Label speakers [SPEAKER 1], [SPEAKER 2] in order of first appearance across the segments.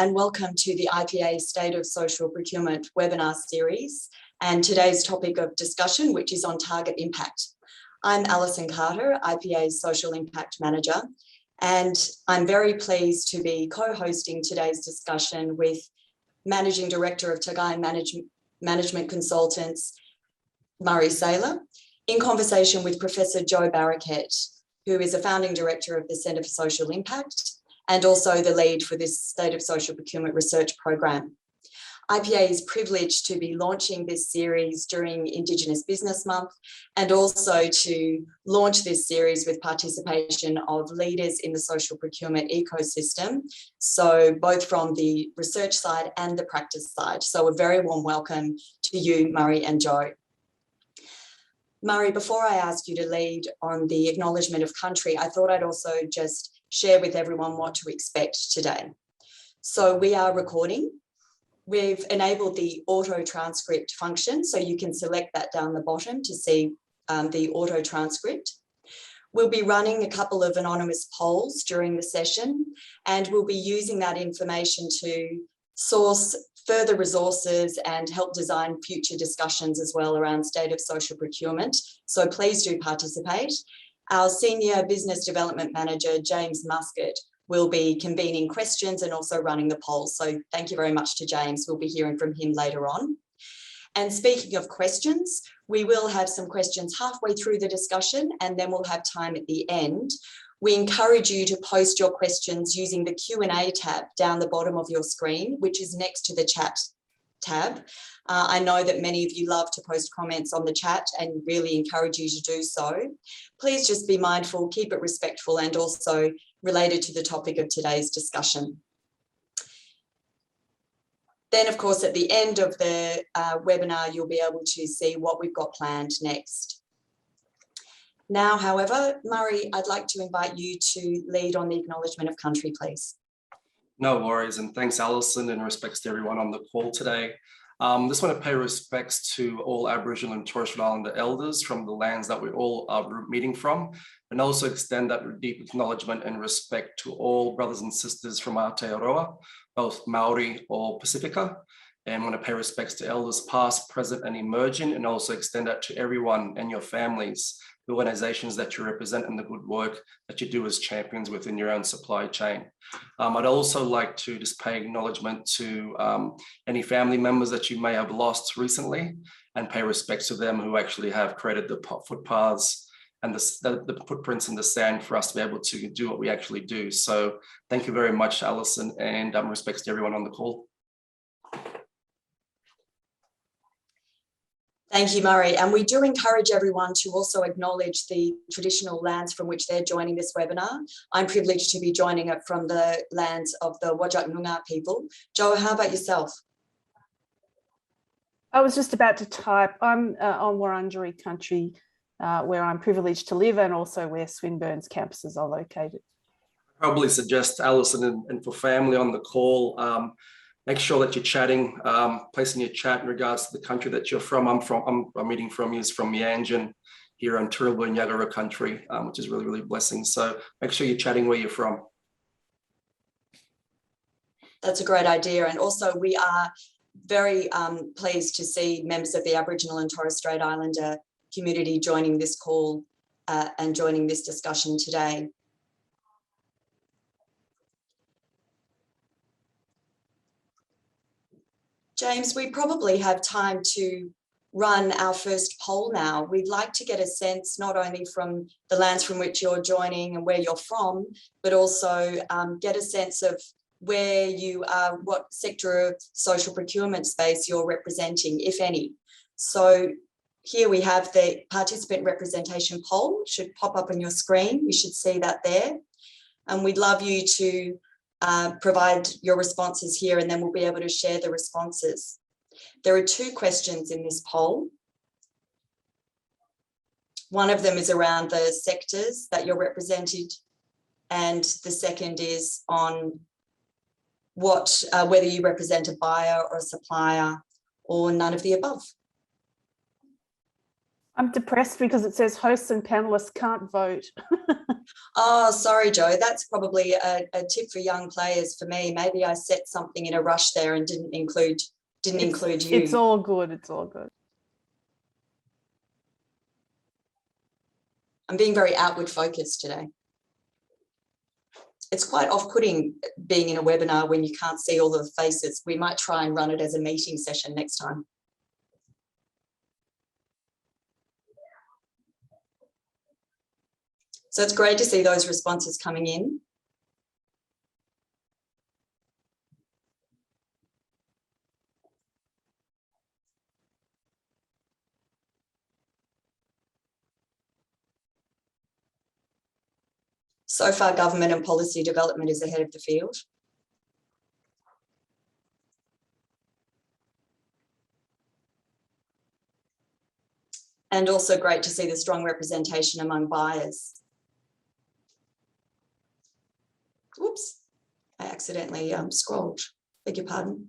[SPEAKER 1] and welcome to the IPA State of Social Procurement webinar series and today's topic of discussion, which is on target impact. I'm Alison Carter, IPA's Social Impact Manager, and I'm very pleased to be co-hosting today's discussion with Managing Director of Tagai Management Consultants, Murray Saylor, in conversation with Professor Joe Barraket, who is a founding director of the Centre for Social Impact and also the lead for this State of Social Procurement research program. IPA is privileged to be launching this series during Indigenous Business Month and also to launch this series with participation of leaders in the social procurement ecosystem, so both from the research side and the practice side. So a very warm welcome to you, Murray and Joe. Murray, before I ask you to lead on the acknowledgement of country, I thought I'd also just share with everyone what to expect today. So we are recording. We've enabled the auto transcript function, so you can select that down the bottom to see the auto transcript. We'll be running a couple of anonymous polls during the session, and we'll be using that information to source further resources and help design future discussions as well around state of social procurement. So please do participate. Our Senior Business Development Manager, James Muscat, will be convening questions and also running the polls. So thank you very much to James. We'll be hearing from him later on. And speaking of questions, we will have some questions halfway through the discussion and then we'll have time at the end. We encourage you to post your questions using the Q&A tab down the bottom of your screen, which is next to the chat tab. I know that many of you love to post comments on the chat and really encourage you to do so. Please just be mindful, keep it respectful and also related to the topic of today's discussion. Then, of course, at the end of the webinar, you'll be able to see what we've got planned next. Now, however, Murray, I'd like to invite you to lead on the acknowledgement of country, please.
[SPEAKER 2] No worries, and thanks, Alison, and respects to everyone on the call today. Just want to pay respects to all Aboriginal and Torres Strait Islander elders from the lands that we all are meeting from, and also extend that deep acknowledgement and respect to all brothers and sisters from Aotearoa, both Maori or Pacifica, and want to pay respects to elders past, present, and emerging, and also extend that to everyone and your families, the organisations that you represent, and the good work that you do as champions within your own supply chain. I'd also like to just pay acknowledgement to any family members that you may have lost recently, and pay respects to them who actually have created the footpaths and the footprints in the sand for us to be able to do what we actually do. So thank you very much, Alison, and respects to everyone on the call.
[SPEAKER 1] Thank you, Murray. And we do encourage everyone to also acknowledge the traditional lands from which they're joining this webinar. I'm privileged to be joining it from the lands of the Whadjuk Noongar people. Joe, how about yourself?
[SPEAKER 3] I was just about to type. I'm on Wurundjeri country, where I'm privileged to live and also where Swinburne's campuses are located.
[SPEAKER 2] I probably suggest, Alison, and for family on the call, make sure that you're chatting, placing your chat in regards to the country that you're from. I'm reading from you is from Mianjin here on Turrbal and Yagara country, which is really, really blessing. So make sure you're chatting where you're from.
[SPEAKER 1] That's a great idea. And also we are very pleased to see members of the Aboriginal and Torres Strait Islander community joining this call and joining this discussion today. James, we probably have time to run our first poll now. We'd like to get a sense not only from the lands from which you're joining and where you're from, but also get a sense of where you are, what sector of social procurement space you're representing, if any. So here we have the participant representation poll. It should pop up on your screen. You should see that there. And we'd love you to provide your responses here and then we'll be able to share the responses. There are two questions in this poll. One of them is around the sectors that you're represented and the second is on whether you represent a buyer or a supplier or none of the above.
[SPEAKER 3] I'm depressed because it says hosts and panelists can't vote.
[SPEAKER 1] Oh, sorry, Joe. That's probably a tip for young players for me. Maybe I set something in a rush there and didn't include you.
[SPEAKER 3] It's all good. It's all good.
[SPEAKER 1] I'm being very outward focused today. It's quite off-putting being in a webinar when you can't see all the faces. We might try and run it as a meeting session next time. So it's great to see those responses coming in. So far, government and policy development is ahead of the field. And also great to see the strong representation among buyers. Whoops, I accidentally scrolled, beg your pardon.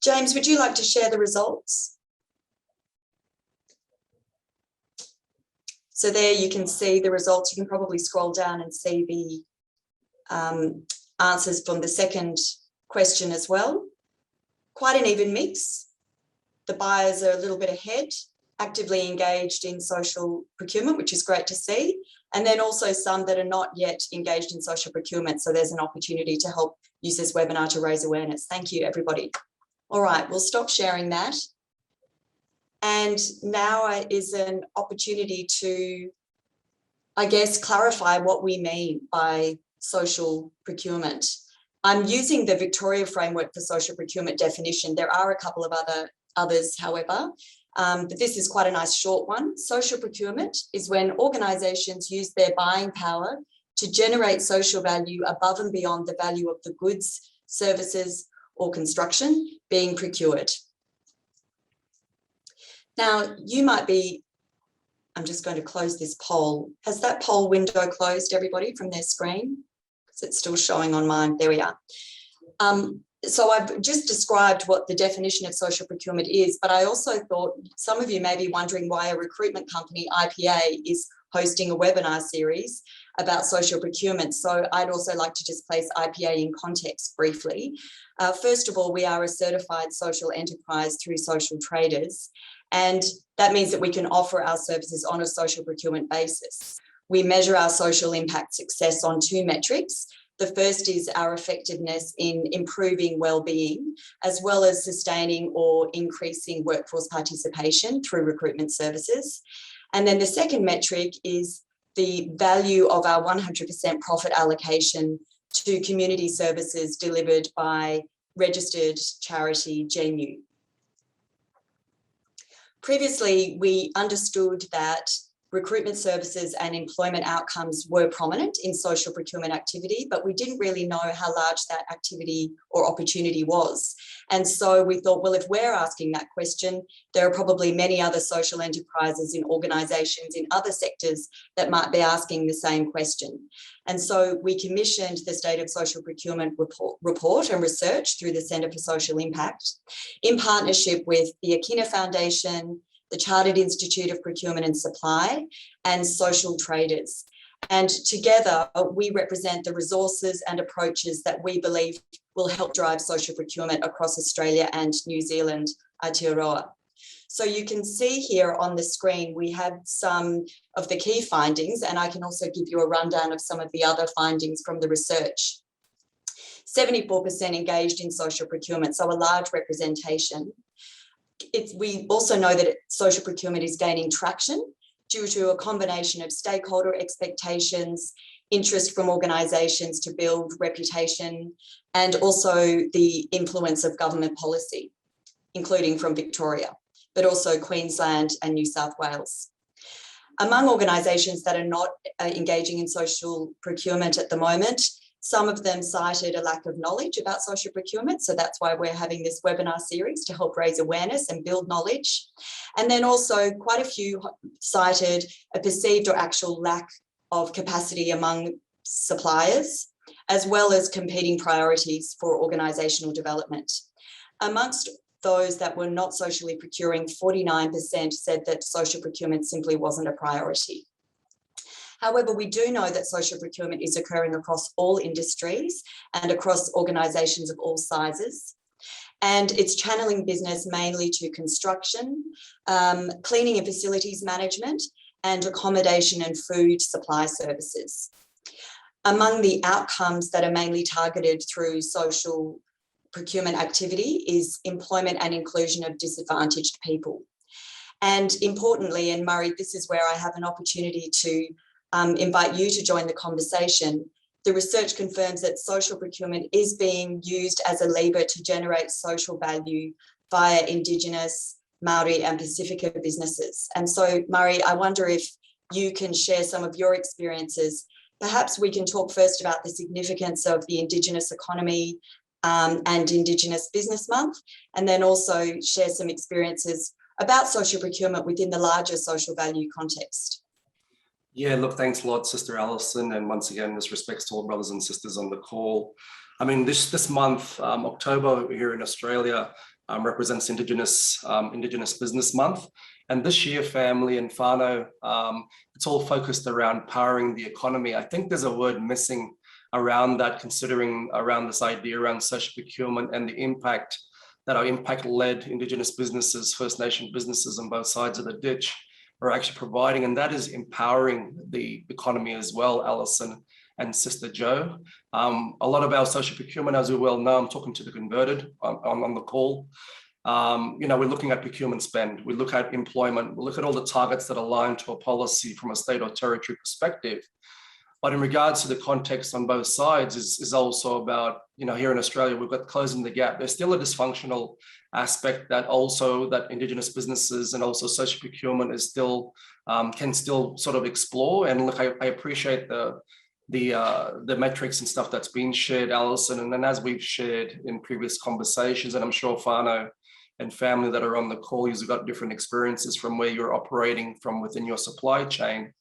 [SPEAKER 1] James, would you like to share the results? So there you can see the results. You can probably scroll down and see the answers from the second question as well. Quite an even mix. The buyers are a little bit ahead, actively engaged in social procurement, which is great to see. And then also some that are not yet engaged in social procurement. So there's an opportunity to help use this webinar to raise awareness. Thank you, everybody. All right, we'll stop sharing that. And now is an opportunity to, I guess, clarify what we mean by social procurement. I'm using the Victoria Framework for Social Procurement definition. There are a couple of others, however, but this is quite a nice short one. Social procurement is when organisations use their buying power to generate social value above and beyond the value of the goods, services, or construction being procured. Now, you might be, I'm just going to close this poll. Has that poll window closed, everybody, from their screen? Because it's still showing on mine. There we are. So I've just described what the definition of social procurement is, but I also thought some of you may be wondering why a recruitment company, IPA, is hosting a webinar series about social procurement. So I'd also like to just place IPA in context briefly. First of all, we are a certified social enterprise through Social Traders, and that means that we can offer our services on a social procurement basis. We measure our social impact success on two metrics. The first is our effectiveness in improving well-being, as well as sustaining or increasing workforce participation through recruitment services. And then the second metric is the value of our 100% profit allocation to community services delivered by registered charity GENU. Previously, we understood that recruitment services and employment outcomes were prominent in social procurement activity, but we didn't really know how large that activity or opportunity was. And so we thought, well, if we're asking that question, there are probably many other social enterprises in organisations in other sectors that might be asking the same question. And so we commissioned the State of Social Procurement report and research through the Centre for Social Impact in partnership with the Akina Foundation, the Chartered Institute of Procurement and Supply, and Social Traders. And together, we represent the resources and approaches that we believe will help drive social procurement across Australia and New Zealand, Aotearoa. So you can see here on the screen, we have some of the key findings, and I can also give you a rundown of some of the other findings from the research. 74% engaged in social procurement, so a large representation. We also know that social procurement is gaining traction due to a combination of stakeholder expectations, interest from organisations to build reputation, and also the influence of government policy, including from Victoria, but also Queensland and New South Wales. Among organisations that are not engaging in social procurement at the moment, Some of them cited a lack of knowledge about social procurement, so that's why we're having this webinar series to help raise awareness and build knowledge. And then also quite a few cited a perceived or actual lack of capacity among suppliers, as well as competing priorities for organisational development. Amongst those that were not socially procuring, 49% said that social procurement simply wasn't a priority. However, we do know that social procurement is occurring across all industries and across organisations of all sizes. And it's channeling business mainly to construction, cleaning and facilities management, and accommodation and food supply services. Among the outcomes that are mainly targeted through social procurement activity is employment and inclusion of disadvantaged people. And importantly, and Murray, this is where I have an opportunity to invite you to join the conversation. The research confirms that social procurement is being used as a lever to generate social value via Indigenous, Maori and Pacifica businesses. And so, Murray, I wonder if you can share some of your experiences. Perhaps we can talk first about the significance of the Indigenous economy and Indigenous Business Month, and then also share some experiences about social procurement within the larger social value context.
[SPEAKER 2] Yeah, look, thanks a lot, Sister Alison. And once again, this respects to all brothers and sisters on the call. I mean, this month, October here in Australia, represents Indigenous Business Month. And this year, family and whānau, it's all focused around powering the economy. I think there's a word missing around that, considering around this idea around social procurement and the impact that our impact-led Indigenous businesses, First Nation businesses on both sides of the ditch are actually providing, and that is empowering the economy as well, Alison and Sister Jo. A lot of our social procurement, as we well know, I'm talking to the converted on the call. We're looking at procurement spend, we look at employment, we look at all the targets that align to a policy from a state or territory perspective. But in regards to the context on both sides is also about, here in Australia, we've got closing the gap. There's still a dysfunctional aspect that Indigenous businesses and also social procurement is still, can still sort of explore. And look, I appreciate the metrics and stuff that's been shared, Alison. And then as we've shared in previous conversations, and I'm sure whānau and family that are on the call, you've got different experiences from where you're operating from within your supply chain,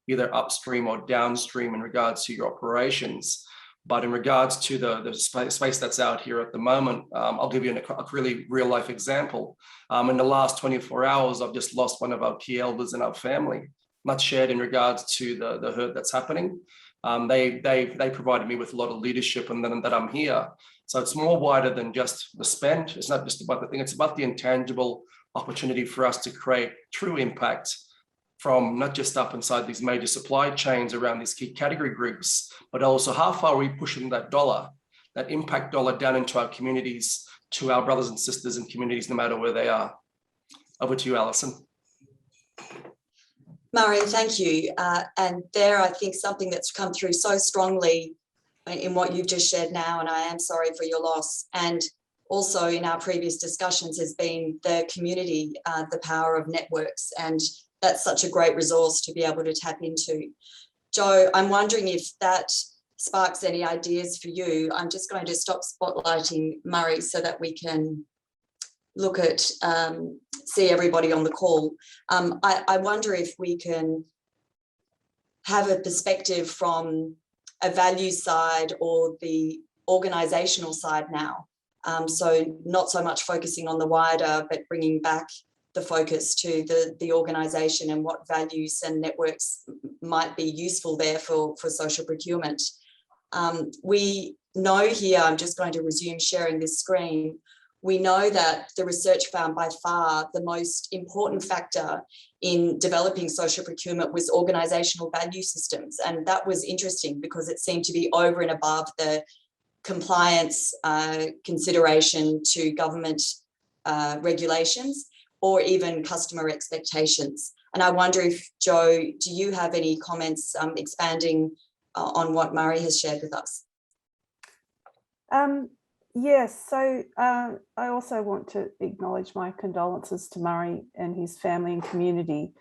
[SPEAKER 2] either upstream or downstream in regards to your operations. But in regards to the space that's out here at the moment, I'll give you a really real life example. In the last 24 hours, I've just lost one of our key elders in our family, much shared in regards to the hurt that's happening. They provided me with a lot of leadership, and then that I'm here. So it's more wider than just the spend. It's not just about the thing, it's about the intangible opportunity for us to create true impact from not just up inside these major supply chains around these key category groups, but also how far are we pushing that dollar, that impact dollar down into our communities, to our brothers and sisters in communities, no matter where they are. Over to you, Alison.
[SPEAKER 1] Murray, thank you. And there, I think something that's come through so strongly in what you've just shared now, and I am sorry for your loss, and also in our previous discussions has been the community, the power of networks, and that's such a great resource to be able to tap into. Jo, I'm wondering if that sparks any ideas for you. I'm just going to stop spotlighting Murray so that we can look at, see everybody on the call. I wonder if we can have a perspective from a value side or the organisational side now. So not so much focusing on the wider, but bringing back the focus to the organisation and what values and networks might be useful there for social procurement. We know here, I'm just going to resume sharing this screen, we know that the research found by far the most important factor in developing social procurement was organisational value systems. And that was interesting because it seemed to be over and above the compliance consideration to government regulations or even customer expectations. And I wonder if, Jo, do you have any comments expanding on what Murray has shared with us?
[SPEAKER 3] Yes, so I also want to acknowledge my condolences to Murray and his family and community.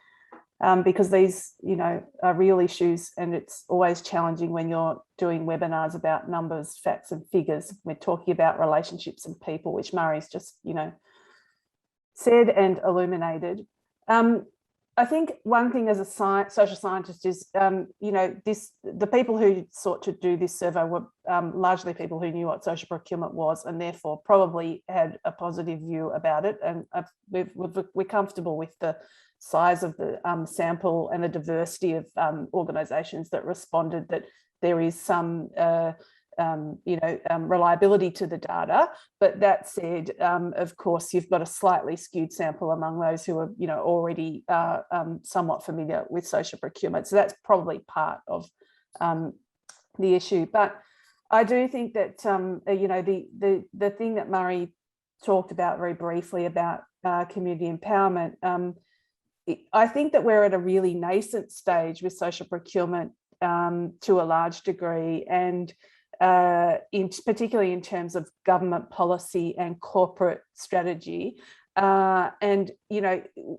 [SPEAKER 3] because these, are real issues, and it's always challenging when you're doing webinars about numbers, facts and figures. We're talking about relationships and people, which Murray's just, said and illuminated. I think one thing as a social scientist is, the people who sought to do this survey were largely people who knew what social procurement was, and therefore probably had a positive view about it. And we're comfortable with the size of the sample and the diversity of organisations that responded, that there is some reliability to the data. But that said, of course, you've got a slightly skewed sample among those who are, already somewhat familiar with social procurement. So that's probably part of the issue. But I do think that, the thing that Murray talked about very briefly about community empowerment, I think that we're at a really nascent stage with social procurement to a large degree, and particularly in terms of government policy and corporate strategy. And,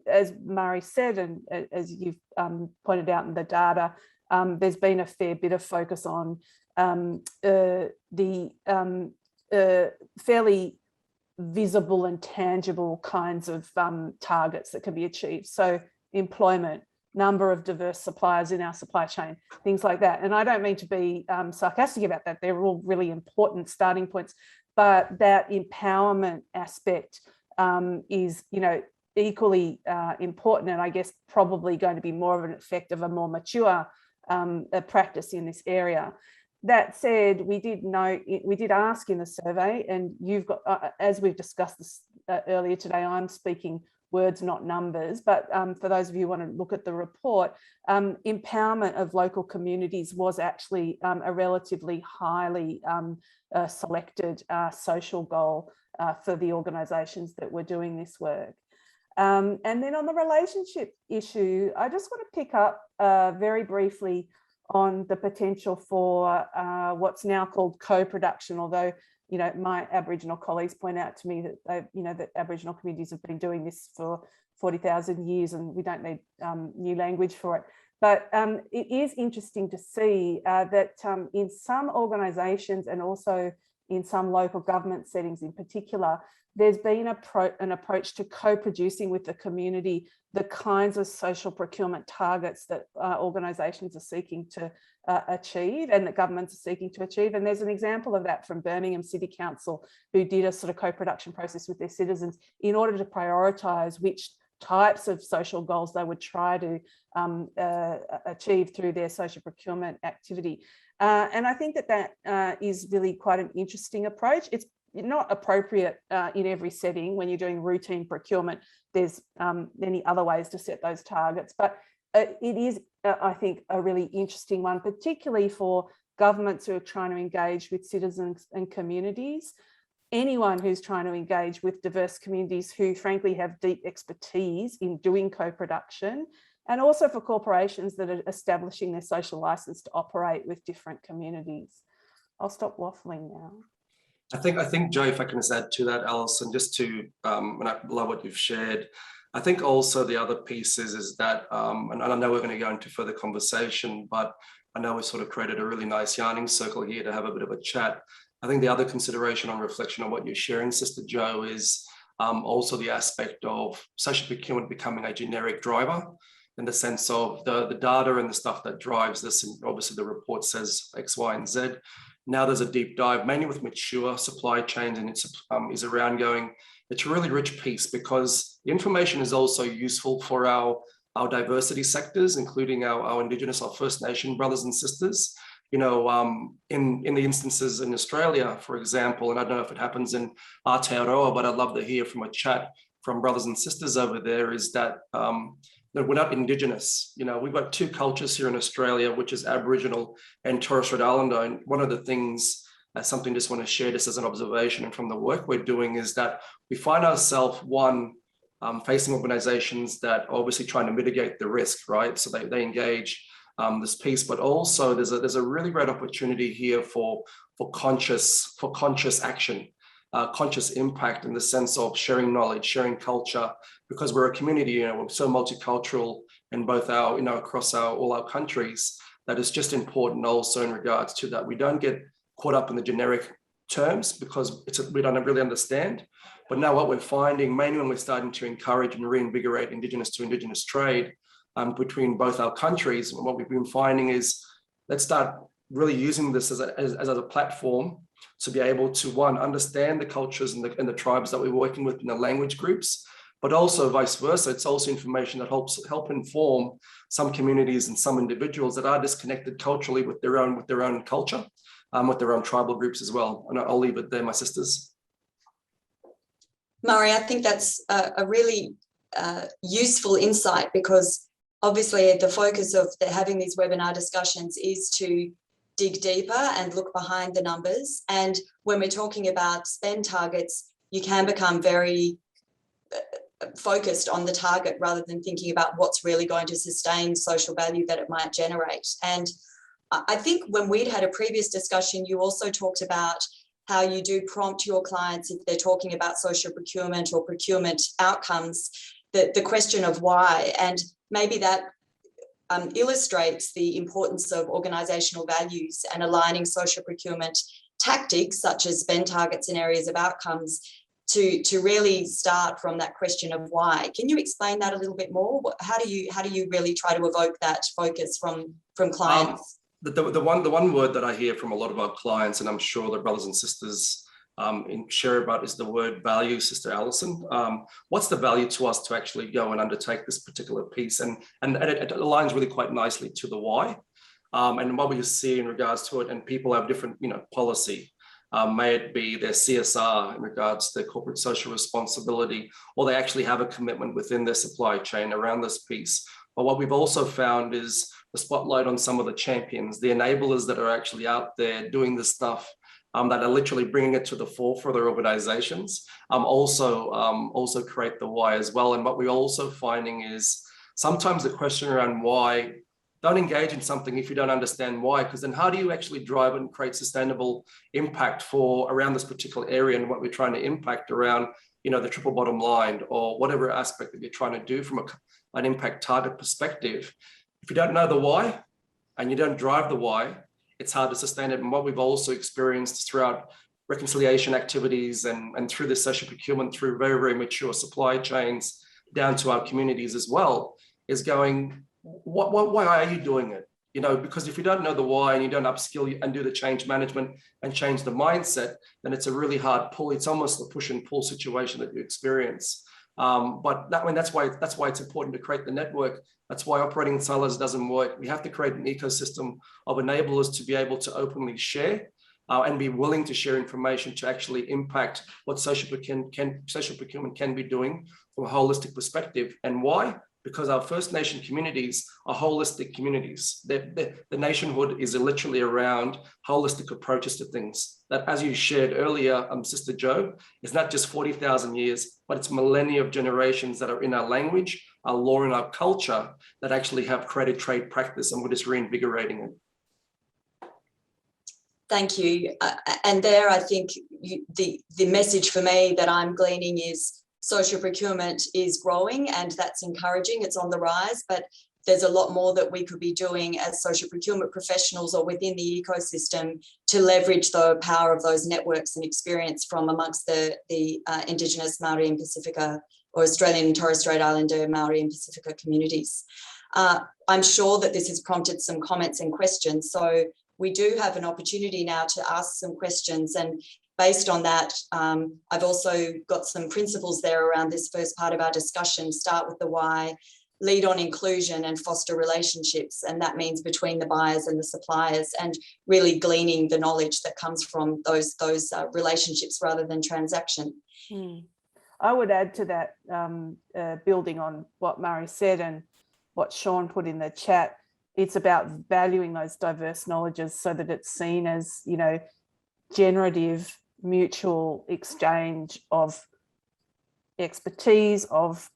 [SPEAKER 3] as Murray said, and as you've pointed out in the data, there's been a fair bit of focus on the fairly visible and tangible kinds of targets that can be achieved. So employment, number of diverse suppliers in our supply chain, things like that. And I don't mean to be sarcastic about that. They're all really important starting points, but that empowerment aspect is, equally important, and I guess probably going to be more of an effect of a more mature practice in this area. That said, we did ask in the survey, and you've got, as we've discussed this earlier today, I'm speaking words, not numbers, but for those of you who want to look at the report, empowerment of local communities was actually a relatively highly selected social goal for the organisations that were doing this work. And then on the relationship issue, I just want to pick up very briefly on the potential for what's now called co-production, although my Aboriginal colleagues point out to me that that Aboriginal communities have been doing this for 40,000 years, and we don't need new language for it. But it is interesting to see that in some organisations, and also in some local government settings in particular, there's been an approach to co-producing with the community the kinds of social procurement targets that organisations are seeking to achieve, and that governments are seeking to achieve. And there's an example of that from Birmingham City Council, who did a sort of co-production process with their citizens in order to prioritise which types of social goals they would try to achieve through their social procurement activity. And I think that is really quite an interesting approach. It's not appropriate in every setting. When you're doing routine procurement, there's many other ways to set those targets, but it is, I think, a really interesting one, particularly for governments who are trying to engage with citizens and communities. Anyone who's trying to engage with diverse communities who frankly have deep expertise in doing co-production, and also for corporations that are establishing their social license to operate with different communities. I'll stop waffling now.
[SPEAKER 2] I think, Joe, if I can just add to that, Alison, just to, and I love what you've shared. I think also the other piece is that, and I know we're going to go into further conversation, but I know we sort of created a really nice yarning circle here to have a bit of a chat. I think the other consideration on reflection on what you're sharing, Sister Joe, is also the aspect of social procurement becoming a generic driver, in the sense of the data and the stuff that drives this. And obviously the report says X, Y, and Z. Now there's a deep dive, mainly with mature supply chains, and it's is around going, it's a really rich piece, because the information is also useful for our diversity sectors, including our Indigenous, our First Nation brothers and sisters. In the instances in Australia, for example, and I don't know if it happens in Aotearoa, but I'd love to hear from a chat from brothers and sisters over there, is that we're not Indigenous. We've got two cultures here in Australia, which is Aboriginal and Torres Strait Islander. And one of the things, something just want to share this as an observation and from the work we're doing, is that we find ourselves, facing organizations that are obviously trying to mitigate the risk, right? So they engage this piece, but also there's a really great opportunity here for conscious action, conscious impact, in the sense of sharing knowledge, sharing culture, because we're a community, we're so multicultural in both our, across all our countries, that is just important also in regards to that. We don't get caught up in the generic terms because we don't really understand. But now what we're finding, mainly when we're starting to encourage and reinvigorate Indigenous to Indigenous trade between both our countries, what we've been finding is, let's start really using this as a platform to be able to, one, understand the cultures and the tribes that we're working with in the language groups, but also vice versa. It's also information that help inform some communities and some individuals that are disconnected culturally with their own culture, with their own tribal groups as well. And I'll leave it there, my sisters.
[SPEAKER 1] Murray, I think that's a really useful insight, because obviously the focus of having these webinar discussions is to dig deeper and look behind the numbers. And when we're talking about spend targets, you can become very focused on the target rather than thinking about what's really going to sustain social value that it might generate. And I think when we'd had a previous discussion, you also talked about how you do prompt your clients, if they're talking about social procurement or procurement outcomes, the question of why. And maybe that illustrates the importance of organisational values and aligning social procurement tactics, such as spend targets in areas of outcomes, to really start from that question of why. Can you explain that a little bit more? How do you really try to evoke that focus from clients?
[SPEAKER 2] The one word that I hear from a lot of our clients, and I'm sure the brothers and sisters share about, is the word value, Sister Alison. What's the value to us to actually go and undertake this particular piece? And it aligns really quite nicely to the why. And what we see in regards to it, and people have different, policy. May it be their CSR in regards to their corporate social responsibility, or they actually have a commitment within their supply chain around this piece. But what we've also found is the spotlight on some of the champions, the enablers that are actually out there doing this stuff, that are literally bringing it to the fore for their organizations, also create the why as well. And what we're also finding is sometimes the question around why, don't engage in something if you don't understand why, because then how do you actually drive and create sustainable impact around this particular area and what we're trying to impact around, the triple bottom line or whatever aspect that you're trying to do from an impact target perspective. If you don't know the why and you don't drive the why, it's hard to sustain it. And what we've also experienced throughout reconciliation activities and through this social procurement, through very, very mature supply chains down to our communities as well, is going, why are you doing it? Because if you don't know the why and you don't upskill and do the change management and change the mindset, then it's a really hard pull. It's almost a push and pull situation that you experience. That's why it's important to create the network. That's why operating in silos doesn't work. We have to create an ecosystem of enablers to be able to openly share and be willing to share information to actually impact what social procurement can be doing from a holistic perspective. And why? Because our First Nation communities are holistic communities. The nationhood is literally around holistic approaches to things. That, as you shared earlier, Sister Jo, is not just 40,000 years, but it's millennia of generations that are in our language, our law, and our culture that actually have created trade practice, and we're just reinvigorating it.
[SPEAKER 1] Thank you. And there, I think the message for me that I'm gleaning is social procurement is growing, and that's encouraging. It's on the rise, but there's a lot more that we could be doing as social procurement professionals or within the ecosystem to leverage the power of those networks and experience from amongst the Indigenous Maori and Pacifica, or Australian and Torres Strait Islander Maori and Pacifica communities. I'm sure that this has prompted some comments and questions. So we do have an opportunity now to ask some questions, and based on that, I've also got some principles there around this first part of our discussion. Start with the why, lead on inclusion and foster relationships, and that means between the buyers and the suppliers, and really gleaning the knowledge that comes from those relationships rather than transaction.
[SPEAKER 3] I would add to that, building on what Murray said and what Sean put in the chat, it's about valuing those diverse knowledges so that it's seen as, generative mutual exchange of expertise, of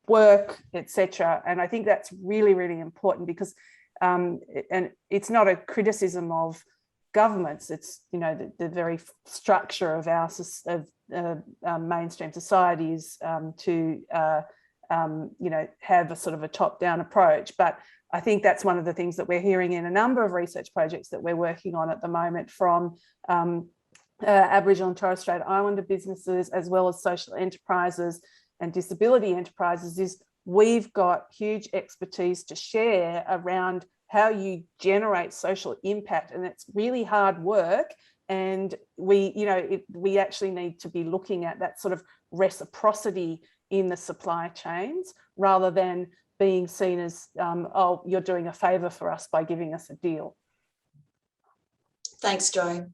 [SPEAKER 3] work, etc. And I think that's really, really important, because and it's not a criticism of governments. It's the very structure of our mainstream society is to have a sort of a top-down approach. But I think that's one of the things that we're hearing in a number of research projects that we're working on at the moment from Aboriginal and Torres Strait Islander businesses, as well as social enterprises and disability enterprises, is we've got huge expertise to share around how you generate social impact, and it's really hard work. And we actually need to be looking at that sort of reciprocity in the supply chains, rather than being seen as, oh, you're doing a favour for us by giving us a deal.
[SPEAKER 1] Thanks, Jo.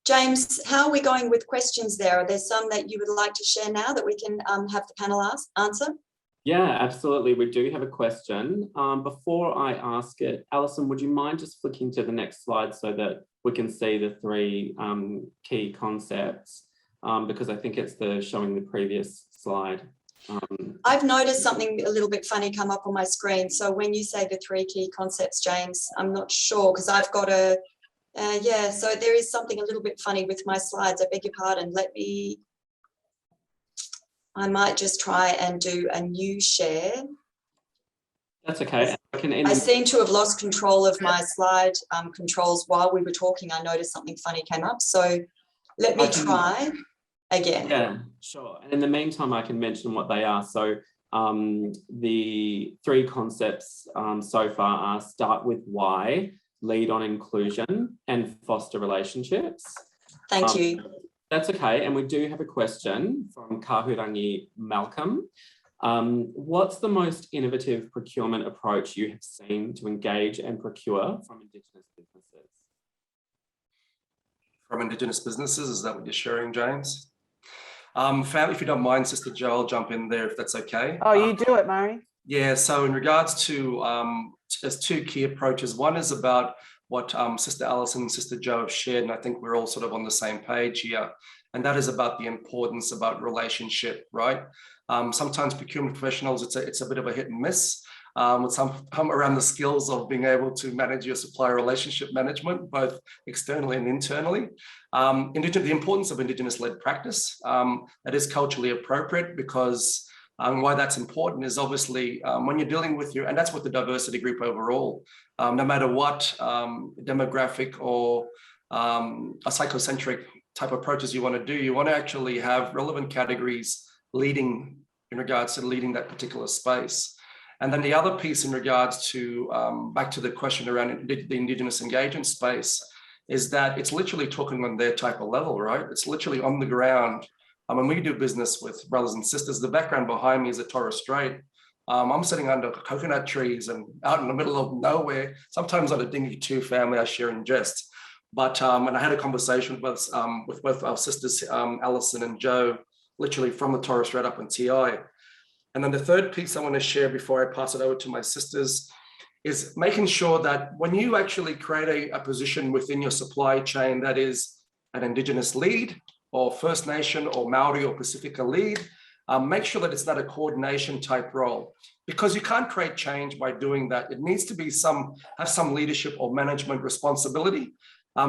[SPEAKER 1] James, how are we going with questions there? Are there some that you would like to share now that we can have the panel answer?
[SPEAKER 4] Yeah, absolutely. We do have a question. Before I ask it, Alison, would you mind just flicking to the next slide so that we can see the three key concepts? Because I think it's showing the previous slide.
[SPEAKER 1] I've noticed something a little bit funny come up on my screen. So when you say the three key concepts, James, I'm not sure, because I've got so there is something a little bit funny with my slides. I beg your pardon. I might just try and do a new share.
[SPEAKER 4] That's okay.
[SPEAKER 1] I seem to have lost control of my slide controls while we were talking. I noticed something funny came up. So let me try again.
[SPEAKER 4] Yeah, sure. And in the meantime, I can mention what they are. So the three concepts so far are start with why, lead on inclusion, and foster relationships.
[SPEAKER 1] Thank you.
[SPEAKER 4] That's okay. And we do have a question from Kahurangi Malcolm. What's the most innovative procurement approach you have seen to engage and procure from Indigenous businesses?
[SPEAKER 2] From Indigenous businesses, is that what you're sharing, James? If you don't mind, Sister Jo, I'll jump in there if that's okay.
[SPEAKER 3] Oh, you do it, Murray.
[SPEAKER 2] Yeah, so in regards to, there's two key approaches. One is about what Sister Alison and Sister Jo have shared, and I think we're all sort of on the same page here, and that is about the importance about relationship, right? Sometimes procurement professionals, it's a bit of a hit and miss with some around the skills of being able to manage your supplier relationship management, both externally and internally. The importance of Indigenous-led practice, that is culturally appropriate, because why that's important is obviously when you're dealing with and that's with the diversity group overall, no matter what demographic or a psychocentric type of approaches you want to do, you want to actually have relevant categories leading in regards to leading that particular space. And then the other piece in regards to, back to the question around the Indigenous engagement space, is that it's literally talking on their type of level, right? It's literally on the ground. When we do business with brothers and sisters, the background behind me is a Torres Strait. I'm sitting under coconut trees and out in the middle of nowhere, sometimes on a dinghy too, family I share in jest. But and I had a conversation with both our sisters, Alison and Jo, literally from the Torres Strait up in TI. And then the third piece I want to share before I pass it over to my sisters is making sure that when you actually create a position within your supply chain that is an Indigenous lead or First Nation or Maori or Pacifica lead, make sure that it's not a coordination type role, because you can't create change by doing that. It needs to be have some leadership or management responsibility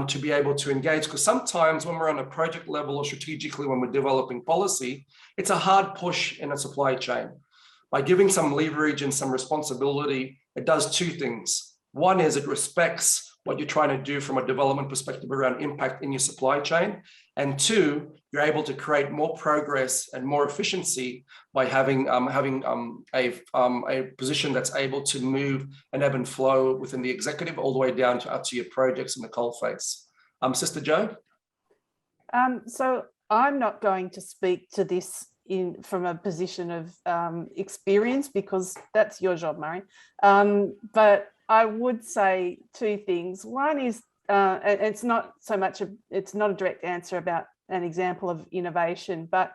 [SPEAKER 2] to be able to engage, because sometimes when we're on a project level or strategically when we're developing policy, it's a hard push in a supply chain. By giving some leverage and some responsibility, it does two things. One is it respects what you're trying to do from a development perspective around impact in your supply chain. And two, you're able to create more progress and more efficiency by having a position that's able to move and ebb and flow within the executive all the way down to up to your projects in the coalface. Sister Jo?
[SPEAKER 3] So I'm not going to speak to this from a position of experience, because that's your job, Murray. But I would say two things. One is, it's not a direct answer about an example of innovation, but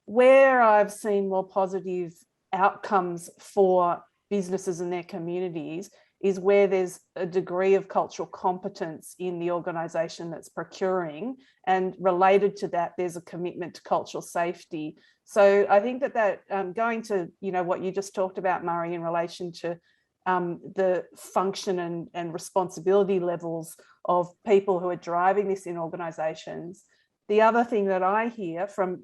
[SPEAKER 3] where I've seen more positive outcomes for businesses and their communities is where there's a degree of cultural competence in the organisation that's procuring, and related to that, there's a commitment to cultural safety. So I think that going to what you just talked about, Murray, in relation to the function and responsibility levels of people who are driving this in organisations. The other thing that I hear from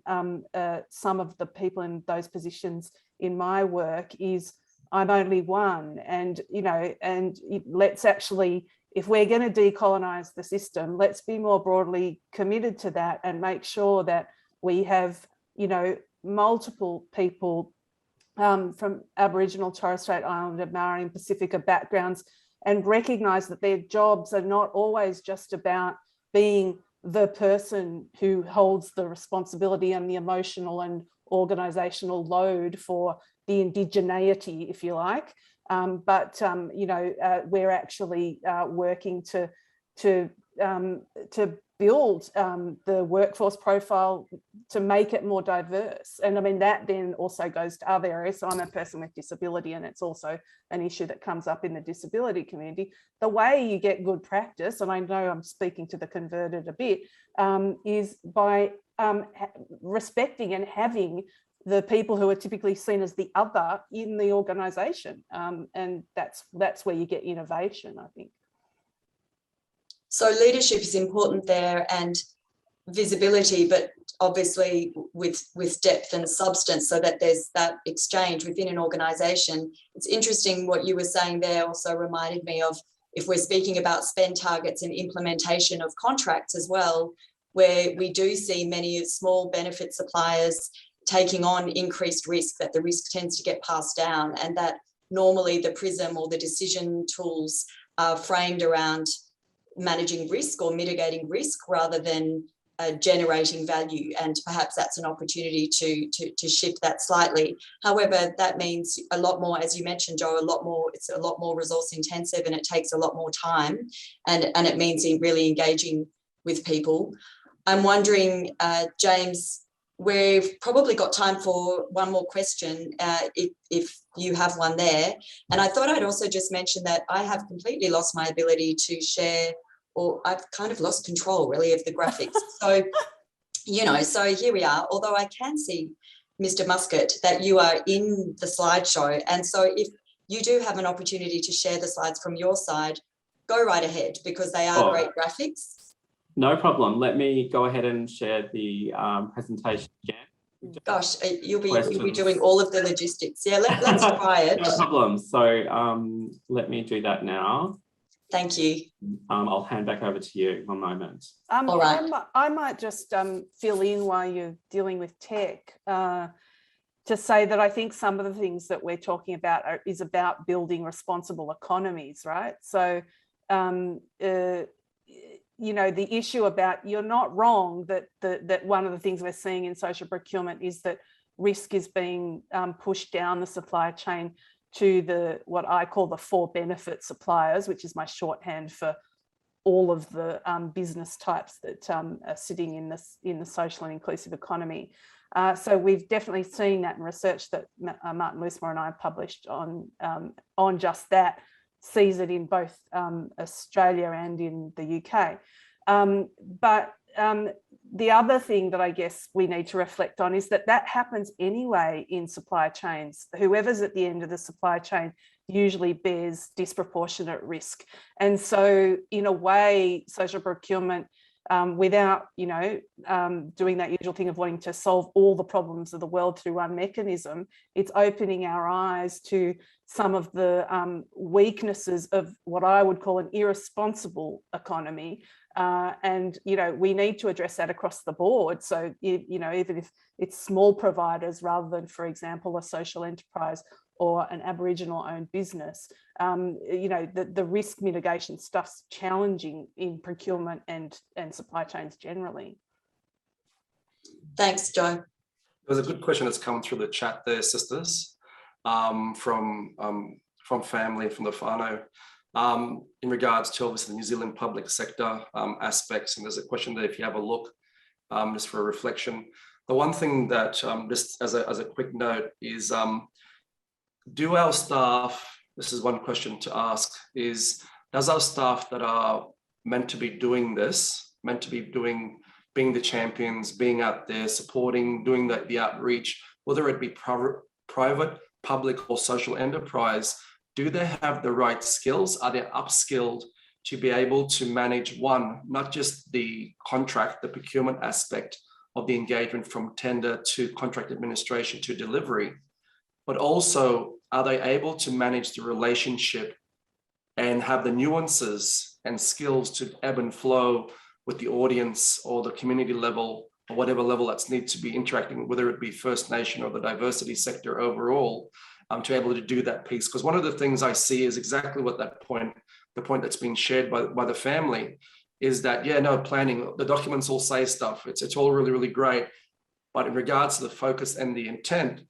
[SPEAKER 3] some of the people in those positions in my work is I'm only one, and let's actually, if we're going to decolonize the system, let's be more broadly committed to that and make sure that we have, multiple people from Aboriginal, Torres Strait Islander, Maori and Pacifica backgrounds, and recognise that their jobs are not always just about being the person who holds the responsibility and the emotional and organisational load for the indigeneity, if you like, but we're actually working to build the workforce profile to make it more diverse. And I mean, that then also goes to other areas. So I'm a person with disability, and it's also an issue that comes up in the disability community. The way you get good practice, and I know I'm speaking to the converted a bit, is by respecting and having the people who are typically seen as the other in the organisation. And that's where you get innovation, I think.
[SPEAKER 1] So leadership is important there, and visibility, but obviously with depth and substance, so that there's that exchange within an organisation. It's interesting what you were saying there also reminded me of, if we're speaking about spend targets and implementation of contracts as well, where we do see many small benefit suppliers taking on increased risk, that the risk tends to get passed down, and that normally the PRISM or the decision tools are framed around managing risk or mitigating risk rather than generating value, and perhaps that's an opportunity to shift that slightly. However, that means a lot more, as you mentioned, Joe, it's a lot more resource intensive, and it takes a lot more time, and it means really engaging with people. I'm wondering, James, we've probably got time for one more question, if you have one there. And I thought I'd also just mention that I have completely lost my ability to share, or I've kind of lost control really of the graphics. So, so here we are, although I can see, Mr. Muscat, that you are in the slideshow. And so if you do have an opportunity to share the slides from your side, go right ahead, because they are great graphics.
[SPEAKER 4] No problem. Let me go ahead and share the presentation again.
[SPEAKER 1] Gosh, you'll be doing all of the logistics. Yeah, let's try it.
[SPEAKER 4] No problem. So let me do that now.
[SPEAKER 1] Thank you.
[SPEAKER 4] I'll hand back over to you. One moment.
[SPEAKER 1] All right.
[SPEAKER 3] I might just fill in while you're dealing with tech to say that I think some of the things that we're talking about is about building responsible economies, right? So, the issue about, you're not wrong that one of the things we're seeing in social procurement is that risk is being pushed down the supply chain to what I call the for benefit suppliers, which is my shorthand for all of the business types that are sitting in the social and inclusive economy. So we've definitely seen that in research that Martin Loosemore and I published on just that, sees it in both Australia and in the UK. But the other thing that I guess we need to reflect on is that happens anyway in supply chains. Whoever's at the end of the supply chain usually bears disproportionate risk. And so in a way, social procurement, without doing that usual thing of wanting to solve all the problems of the world through one mechanism, it's opening our eyes to some of the weaknesses of what I would call an irresponsible economy. And we need to address that across the board. So, even if it's small providers rather than, for example, a social enterprise or an Aboriginal owned business, the risk mitigation stuff's challenging in procurement and supply chains generally.
[SPEAKER 1] Thanks, Joe.
[SPEAKER 2] There's a good question that's come through the chat there, sisters, from family, from the whānau, in regards to obviously the New Zealand public sector aspects. And there's a question there, if you have a look, just for a reflection. The one thing that, just as a quick note, is do our staff, this is one question to ask, is does our staff that are meant to be doing this, being the champions, being out there, supporting, doing the outreach, whether it be private, public or social enterprise, do they have the right skills? Are they upskilled to be able to manage, one, not just the contract, the procurement aspect of the engagement from tender to contract administration to delivery, but also are they able to manage the relationship and have the nuances and skills to ebb and flow with the audience or the community level or whatever level that's need to be interacting, whether it be First Nation or the diversity sector overall, to be able to do that piece. Because one of the things I see is exactly what the point that's been shared by the family is that, yeah, no, planning, the documents all say stuff. It's all really, really great. But in regards to the focus and the intent,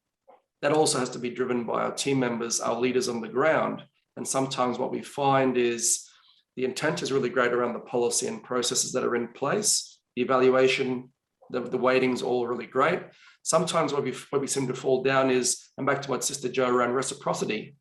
[SPEAKER 2] that also has to be driven by our team members, our leaders on the ground. And sometimes what we find is the intent is really great around the policy and processes that are in place. The evaluation, the weighting's all really great. Sometimes what we seem to fall down is, and back to what Sister Jo around reciprocity,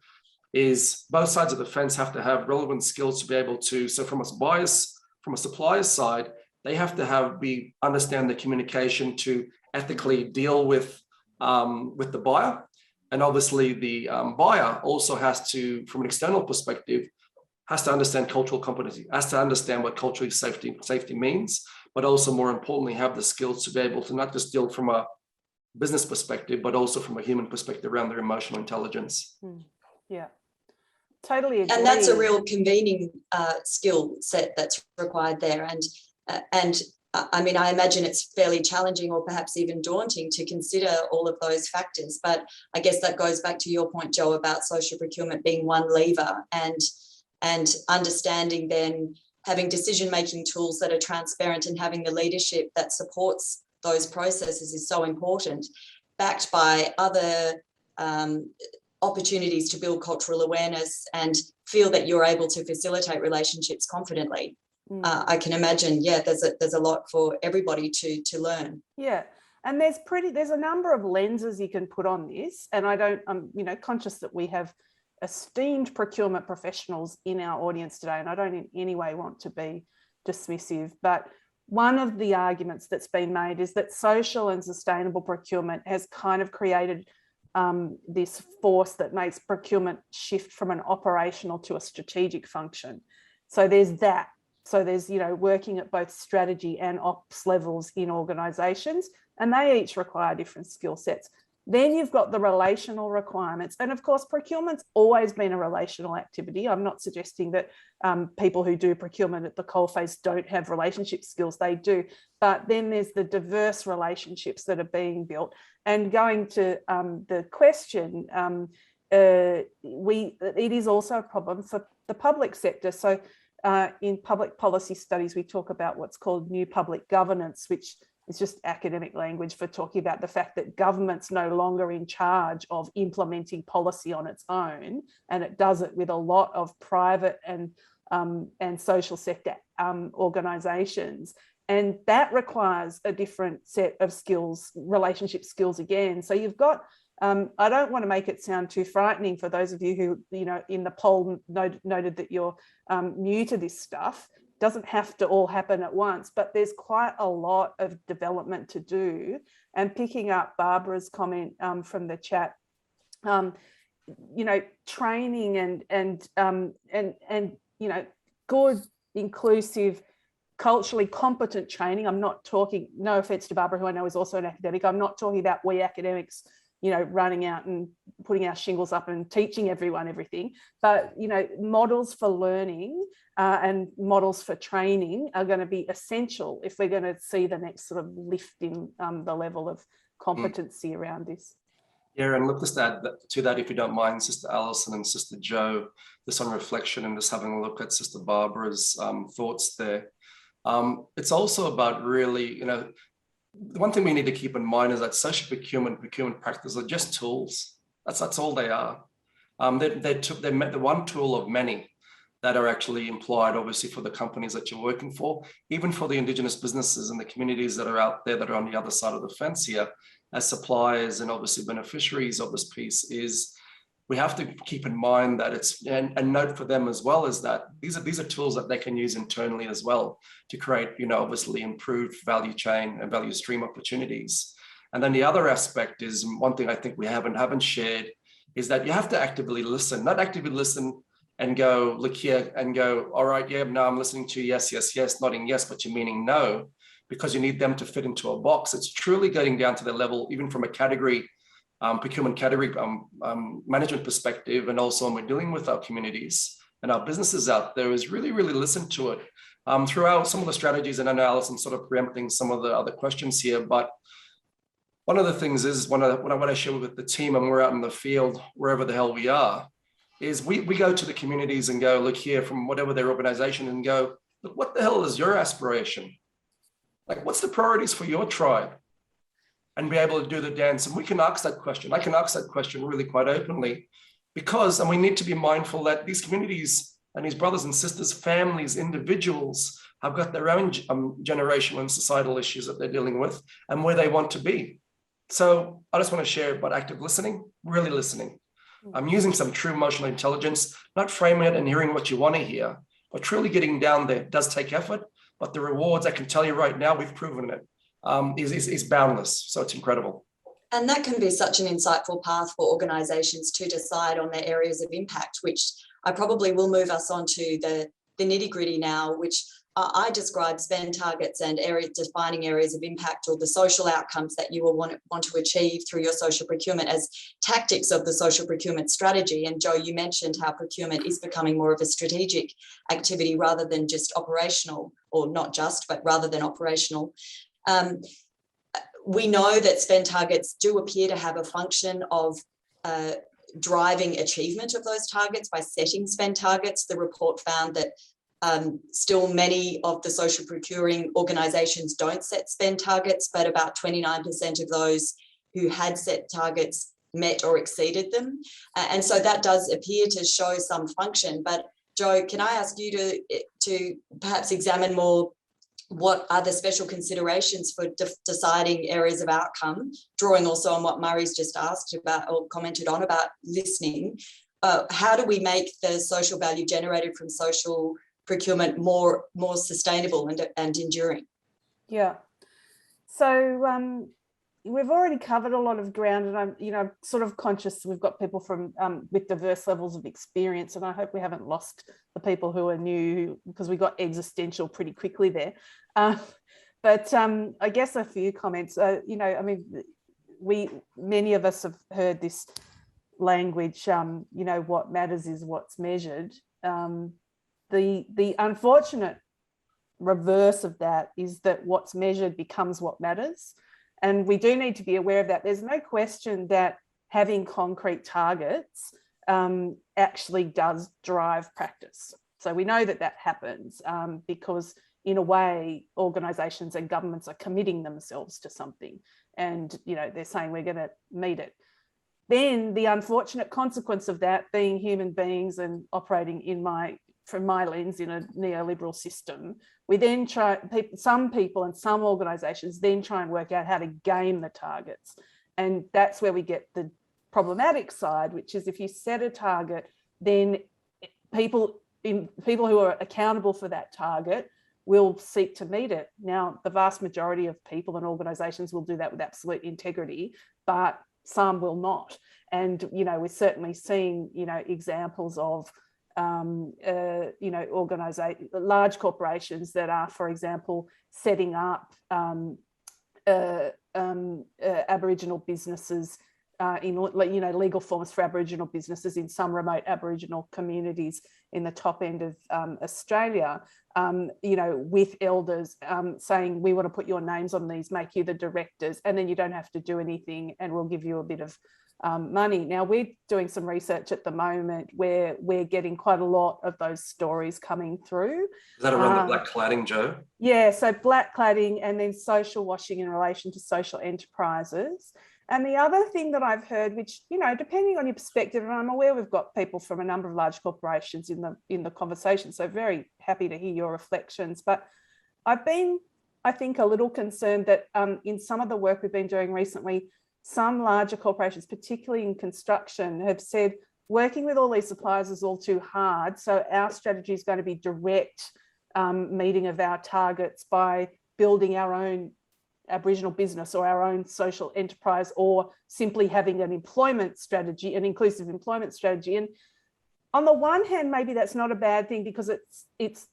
[SPEAKER 2] is both sides of the fence have to have relevant skills to be able to, so from a supplier's side, they have to understand the communication to ethically deal with the buyer. And obviously the buyer also has to, from an external perspective, has to understand cultural competency, has to understand what culturally safety means, but also more importantly, have the skills to be able to not just deal from a business perspective, but also from a human perspective around their emotional intelligence.
[SPEAKER 3] Yeah, totally agree.
[SPEAKER 1] And that's a real convening skill set that's required there. And I mean, I imagine it's fairly challenging or perhaps even daunting to consider all of those factors. But I guess that goes back to your point, Jo, about social procurement being one lever and understanding then having decision-making tools that are transparent and having the leadership that supports those processes is so important, backed by other opportunities to build cultural awareness and feel that you're able to facilitate relationships confidently. I can imagine, yeah, there's a lot for everybody to learn.
[SPEAKER 3] Yeah, and there's a number of lenses you can put on this, and I'm conscious that we have esteemed procurement professionals in our audience today, and I don't in any way want to be dismissive, but one of the arguments that's been made is that social and sustainable procurement has kind of created this force that makes procurement shift from an operational to a strategic function. So there's that. So there's, working at both strategy and ops levels in organisations, and they each require different skill sets. Then you've got the relational requirements. And of course, procurement's always been a relational activity. I'm not suggesting that people who do procurement at the coalface don't have relationship skills, they do. But then there's the diverse relationships that are being built. And going to the question, it is also a problem for the public sector. So in public policy studies, we talk about what's called new public governance, which is just academic language for talking about the fact that government's no longer in charge of implementing policy on its own, and it does it with a lot of private and social sector organisations. And that requires a different set of skills, relationship skills again. So you've got, I don't want to make it sound too frightening for those of you who, in the poll noted that you're new to this stuff. Doesn't have to all happen at once, but there's quite a lot of development to do. And picking up Barbara's comment from the chat, training and good, inclusive, culturally competent training. I'm not talking, no offense to Barbara, who I know is also an academic, I'm not talking about we academics running out and putting our shingles up and teaching everyone everything, but models for learning and models for training are going to be essential if we're going to see the next sort of lift in the level of competency around this.
[SPEAKER 2] Yeah, and look, just add to that, if you don't mind, Sister Alison and Sister Jo, just on reflection and just having a look at Sister Barbara's thoughts there. It's also about really, the one thing we need to keep in mind is that social procurement practices are just tools. That's all they are. They're the one tool of many that are actually implied, obviously, for the companies that you're working for, even for the Indigenous businesses and the communities that are out there that are on the other side of the fence here, as suppliers and obviously beneficiaries of this piece, is we have to keep in mind that it's, and note for them as well, is that these are tools that they can use internally as well to create, obviously improved value chain and value stream opportunities. And then the other aspect is, one thing I think we haven't shared, is that you have to actively listen, not actively listen and go, look here and go, all right, yeah, no, I'm listening to you, yes, nodding yes, but you're meaning no, because you need them to fit into a box. It's truly getting down to the level, even from a category procurement category management perspective, and also when we're dealing with our communities and our businesses out there, is really, really listen to it. Throughout some of the strategies, and I know Alison sort of preempting some of the other questions here, but one of the things is when I share with the team and we're out in the field, wherever the hell we are, is we go to the communities and go, look here from whatever their organization, and go, look, what the hell is your aspiration? Like, what's the priorities for your tribe? And be able to do the dance. And we can ask that question. I can ask that question really quite openly, because, and we need to be mindful that these communities and these brothers and sisters, families, individuals have got their own generational and societal issues that they're dealing with and where they want to be. So I just want to share about active listening, really listening. I'm using some true emotional intelligence, not framing it and hearing what you want to hear, but truly getting down there. It does take effort, but the rewards, I can tell you right now, we've proven it, is boundless. So it's incredible.
[SPEAKER 1] And that can be such an insightful path for organisations to decide on their areas of impact, which I probably will move us on to the nitty-gritty now, which I describe spend targets and defining areas of impact, or the social outcomes that you will want to achieve through your social procurement, as tactics of the social procurement strategy. And Joe, you mentioned how procurement is becoming more of a strategic activity rather than just operational, or not just, but rather than operational. We know that spend targets do appear to have a function of driving achievement of those targets by setting spend targets. The report found that still many of the social procuring organisations don't set spend targets, but about 29% of those who had set targets met or exceeded them. And so that does appear to show some function. But Joe, can I ask you to perhaps examine more what are the special considerations for deciding areas of outcome, drawing also on what Murray's just asked about or commented on about listening. How do we make the social value generated from social procurement more sustainable and enduring?
[SPEAKER 3] Yeah. So we've already covered a lot of ground, and I'm sort of conscious we've got people from with diverse levels of experience, and I hope we haven't lost the people who are new, because we got existential pretty quickly there. But I guess a few comments. Many of us have heard this language. What matters is what's measured. The unfortunate reverse of that is that what's measured becomes what matters. And we do need to be aware of that. There's no question that having concrete targets actually does drive practice. So we know that happens because, in a way, organisations and governments are committing themselves to something, and they're saying we're going to meet it. Then the unfortunate consequence of that, being human beings and operating from my lens in a neoliberal system, we then some people and some organisations then try and work out how to game the targets. And that's where we get the problematic side, which is if you set a target, then people who are accountable for that target will seek to meet it. Now, the vast majority of people and organisations will do that with absolute integrity, but some will not. And, we're certainly seeing, examples of large corporations that are, for example, setting up Aboriginal businesses in legal forms for Aboriginal businesses in some remote Aboriginal communities in the top end of Australia, with elders saying, we want to put your names on these, make you the directors, and then you don't have to do anything and we'll give you a bit of money. Now, we're doing some research at the moment where we're getting quite a lot of those stories coming through.
[SPEAKER 2] Is that around the black cladding, Joe? Yeah,
[SPEAKER 3] so black cladding and then social washing in relation to social enterprises. And the other thing that I've heard, which, depending on your perspective, and I'm aware we've got people from a number of large corporations in the conversation, so very happy to hear your reflections. But I've been, I think, a little concerned that in some of the work we've been doing recently, some larger corporations, particularly in construction, have said working with all these suppliers is all too hard. So our strategy is going to be direct meeting of our targets by building our own Aboriginal business or our own social enterprise, or simply having an employment strategy, an inclusive employment strategy. And on the one hand, maybe that's not a bad thing, because it's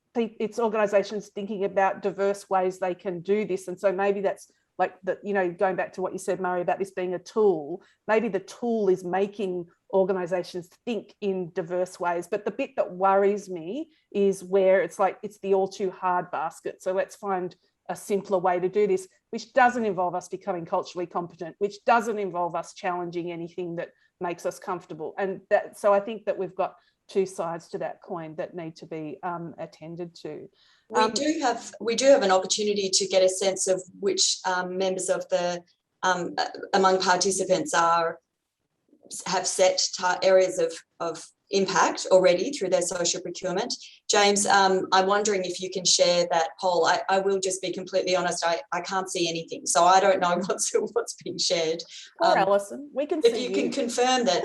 [SPEAKER 3] organisations thinking about diverse ways they can do this. And so maybe that's like that, you know, going back to what you said, Murray, about this being a tool, maybe the tool is making organizations think in diverse ways. But the bit that worries me is where it's like, it's the all too hard basket. So let's find a simpler way to do this, which doesn't involve us becoming culturally competent, which doesn't involve us challenging anything that makes us comfortable. And that, so I think that we've got two sides to that coin that need to be attended to.
[SPEAKER 1] We do have an opportunity to get a sense of which members of the among participants have set areas of impact already through their social procurement. James, I'm wondering if you can share that poll. I will just be completely honest, I can't see anything, so I don't know what's being shared.
[SPEAKER 3] Or Alison, we can see
[SPEAKER 1] if you can confirm that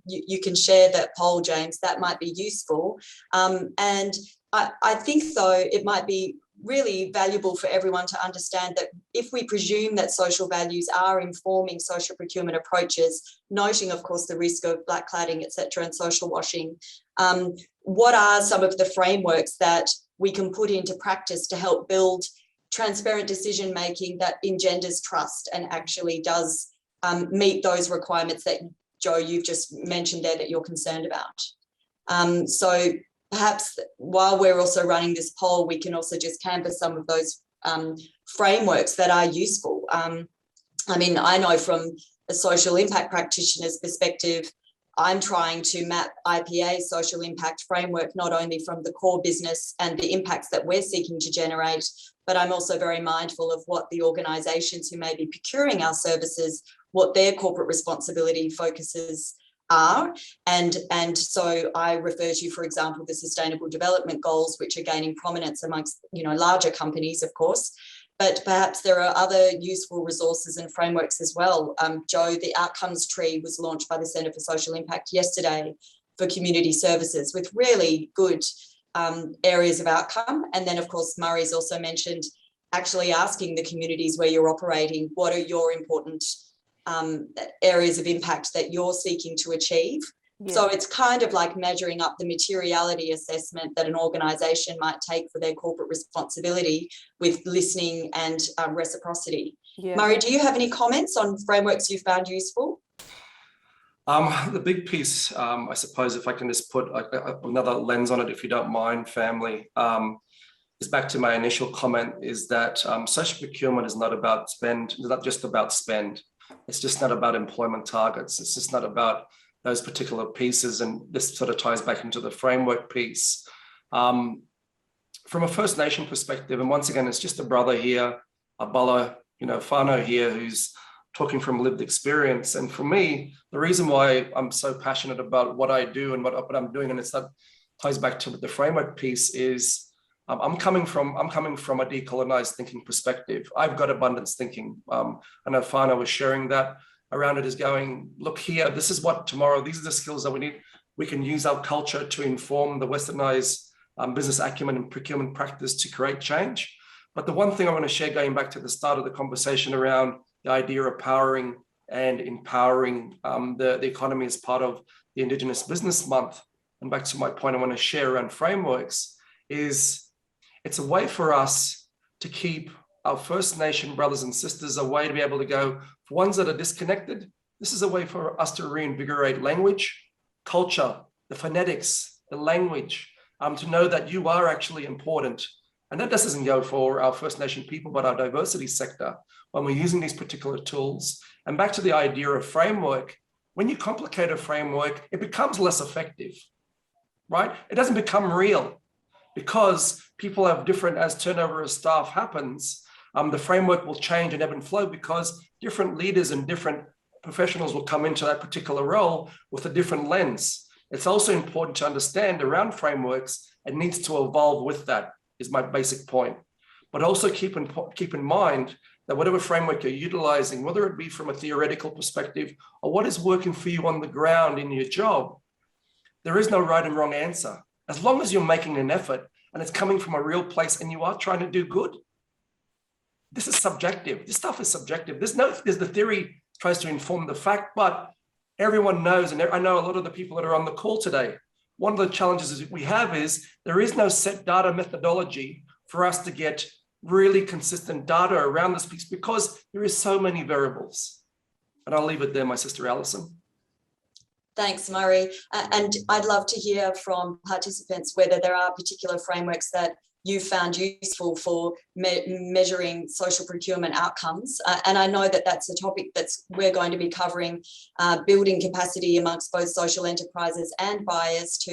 [SPEAKER 1] you can share that poll, James, that might be useful. And I think, though, it might be really valuable for everyone to understand that if we presume that social values are informing social procurement approaches, noting, of course, the risk of blackcladding, et cetera, and social washing, what are some of the frameworks that we can put into practice to help build transparent decision-making that engenders trust and actually does meet those requirements that, Joe, you've just mentioned there that you're concerned about? So perhaps while we're also running this poll, we can also just canvass some of those frameworks that are useful. I mean, I know from a social impact practitioner's perspective, I'm trying to map IPA's social impact framework, not only from the core business and the impacts that we're seeking to generate, but I'm also very mindful of what the organisations who may be procuring our services, what their corporate responsibility focuses are. And so I refer to, for example, the Sustainable Development Goals, which are gaining prominence amongst, you know, larger companies, of course, but perhaps there are other useful resources and frameworks as well. Joe, the Outcomes Tree was launched by the Centre for Social Impact yesterday for community services with really good areas of outcome. And then, of course, Murray's also mentioned actually asking the communities where you're operating, what are your important areas of impact that you're seeking to achieve. Yeah. So it's kind of like measuring up the materiality assessment that an organisation might take for their corporate responsibility with listening and reciprocity. Yeah. Murray, do you have any comments on frameworks you found useful?
[SPEAKER 2] The big piece, I suppose, if I can just put another lens on it, if you don't mind, family, is back to my initial comment, is that social procurement is not about spend, it's not just about spend. It's just not about employment targets. It's just not about those particular pieces. And this sort of ties back into the framework piece. From a First Nation perspective, and once again, it's just a brother here, a bala, you know, whānau here, who's talking from lived experience. And for me, the reason why I'm so passionate about what I do and what I'm doing, and that ties back to the framework piece, is I'm coming from a decolonized thinking perspective. I've got abundance thinking. I know whānau was sharing that around it, is going, look here, this is what tomorrow, these are the skills that we need. We can use our culture to inform the westernized business acumen and procurement practice to create change. But the one thing I want to share, going back to the start of the conversation around the idea of powering and empowering the economy as part of the Indigenous Business Month, and back to my point I want to share around frameworks, is it's a way for us to keep our First Nation brothers and sisters, a way to be able to go, for ones that are disconnected, this is a way for us to reinvigorate language, culture, the phonetics, the language, to know that you are actually important. And that doesn't go for our First Nation people, but our diversity sector, when we're using these particular tools. And back to the idea of framework, when you complicate a framework, it becomes less effective, right? It doesn't become real. Because people have different, as turnover of staff happens, the framework will change and ebb and flow because different leaders and different professionals will come into that particular role with a different lens. It's also important to understand around frameworks, it needs to evolve with that, is my basic point. But also keep in mind that whatever framework you're utilizing, whether it be from a theoretical perspective or what is working for you on the ground in your job, there is no right and wrong answer. As long as you're making an effort and it's coming from a real place and you are trying to do good, this is subjective. This stuff is subjective. There's the theory tries to inform the fact, but everyone knows, and I know a lot of the people that are on the call today, one of the challenges we have is there is no set data methodology for us to get really consistent data around this piece because there is so many variables. And I'll leave it there, my sister Alison.
[SPEAKER 1] Thanks, Murray. And I'd love to hear from participants whether there are particular frameworks that you found useful for measuring social procurement outcomes. And I know that that's a topic we're going to be covering, building capacity amongst both social enterprises and buyers